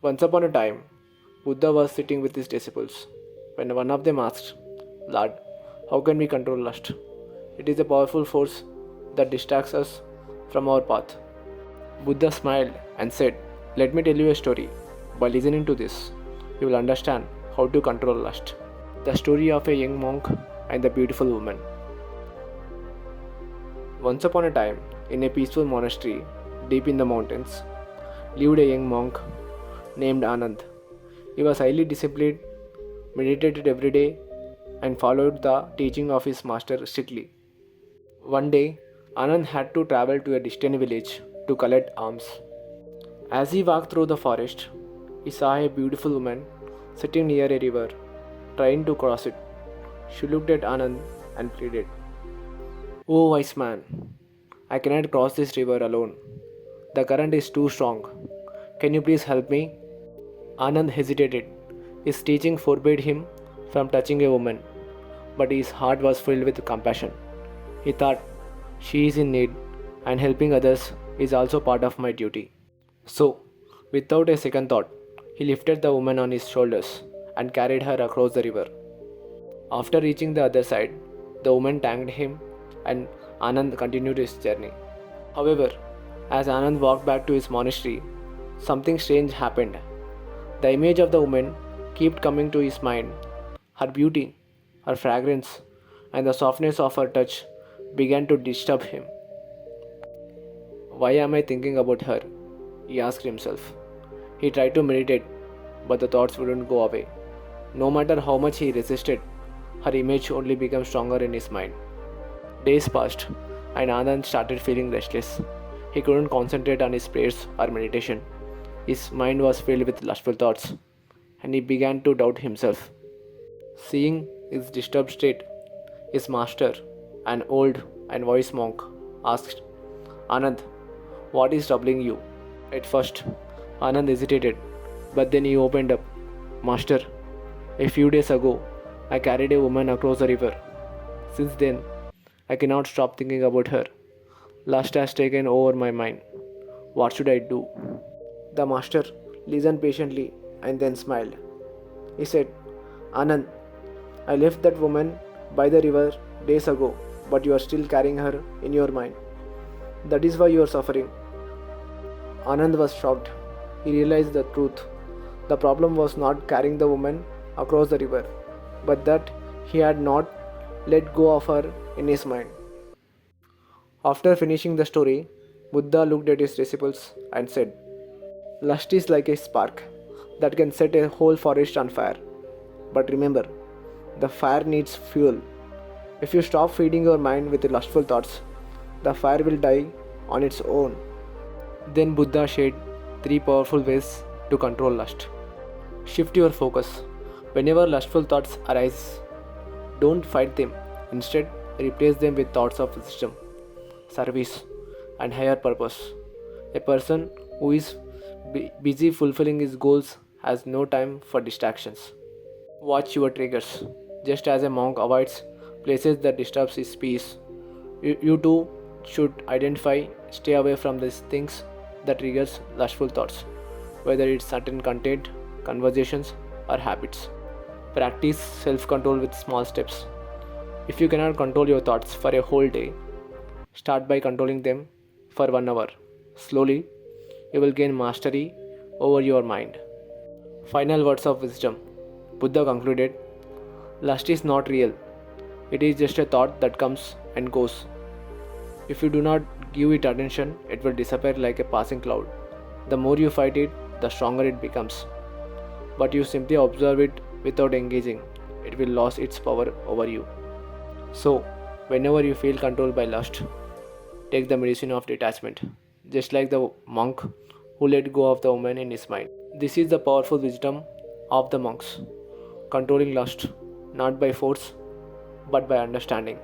Once upon a time, Buddha was sitting with his disciples when one of them asked, Lord, how can we control lust? It is a powerful force that distracts us from our path. Buddha smiled and said, Let me tell you a story. By listening to this, you will understand how to control lust. The story of a young monk and the beautiful woman. Once upon a time, in a peaceful monastery deep in the mountains, lived a young monk named Anand. He was highly disciplined, meditated every day, and followed the teaching of his master strictly. One day, Anand had to travel to a distant village to collect alms. As he walked through the forest, he saw a beautiful woman sitting near a river, trying to cross it. She looked at Anand and pleaded, "Oh, wise man, I cannot cross this river alone. The current is too strong. Can you please help me?" Anand hesitated. His teaching forbade him from touching a woman, but his heart was filled with compassion. He thought, she is in need, and helping others is also part of my duty. So, without a second thought, he lifted the woman on his shoulders and carried her across the river. After reaching the other side, the woman thanked him and Anand continued his journey. However, as Anand walked back to his monastery, something strange happened. The image of the woman kept coming to his mind. Her beauty, her fragrance, and the softness of her touch began to disturb him. Why am I thinking about her? He asked himself. He tried to meditate, but the thoughts wouldn't go away. No matter how much he resisted, her image only became stronger in his mind. Days passed, and Anand started feeling restless. He couldn't concentrate on his prayers or meditation. His mind was filled with lustful thoughts, and he began to doubt himself. Seeing his disturbed state, his master, an old and wise monk, asked, Anand, what is troubling you? At first, Anand hesitated, but then he opened up. Master, a few days ago, I carried a woman across the river. Since then, I cannot stop thinking about her. Lust has taken over my mind. What should I do? The master listened patiently and then smiled. He said, Anand, I left that woman by the river days ago, but you are still carrying her in your mind. That is why you are suffering. Anand was shocked. He realized the truth. The problem was not carrying the woman across the river, but that he had not let go of her in his mind. After finishing the story, Buddha looked at his disciples and said, Lust is like a spark that can set a whole forest on fire. But remember, the fire needs fuel. If you stop feeding your mind with lustful thoughts, the fire will die on its own. Then Buddha shared 3 powerful ways to control lust. Shift your focus. Whenever lustful thoughts arise, don't fight them. Instead, replace them with thoughts of wisdom, service, and higher purpose. A person who is busy fulfilling his goals has no time for distractions. Watch your triggers. Just as a monk avoids places that disturbs his peace, you too should identify, stay away from these things that triggers lustful thoughts, whether it's certain content, conversations, or habits. Practice self-control with small steps. If you cannot control your thoughts for a whole day, start by controlling them for 1 hour. Slowly, you will gain mastery over your mind. Final words of wisdom. Buddha concluded, Lust is not real. It is just a thought that comes and goes. If you do not give it attention, it will disappear like a passing cloud. The more you fight it, the stronger it becomes. But you simply observe it without engaging, it will lose its power over you. So, whenever you feel controlled by lust, take the medicine of detachment, just like the monk who let go of the woman in his mind. This is the powerful wisdom of the monks, controlling lust not by force but by understanding.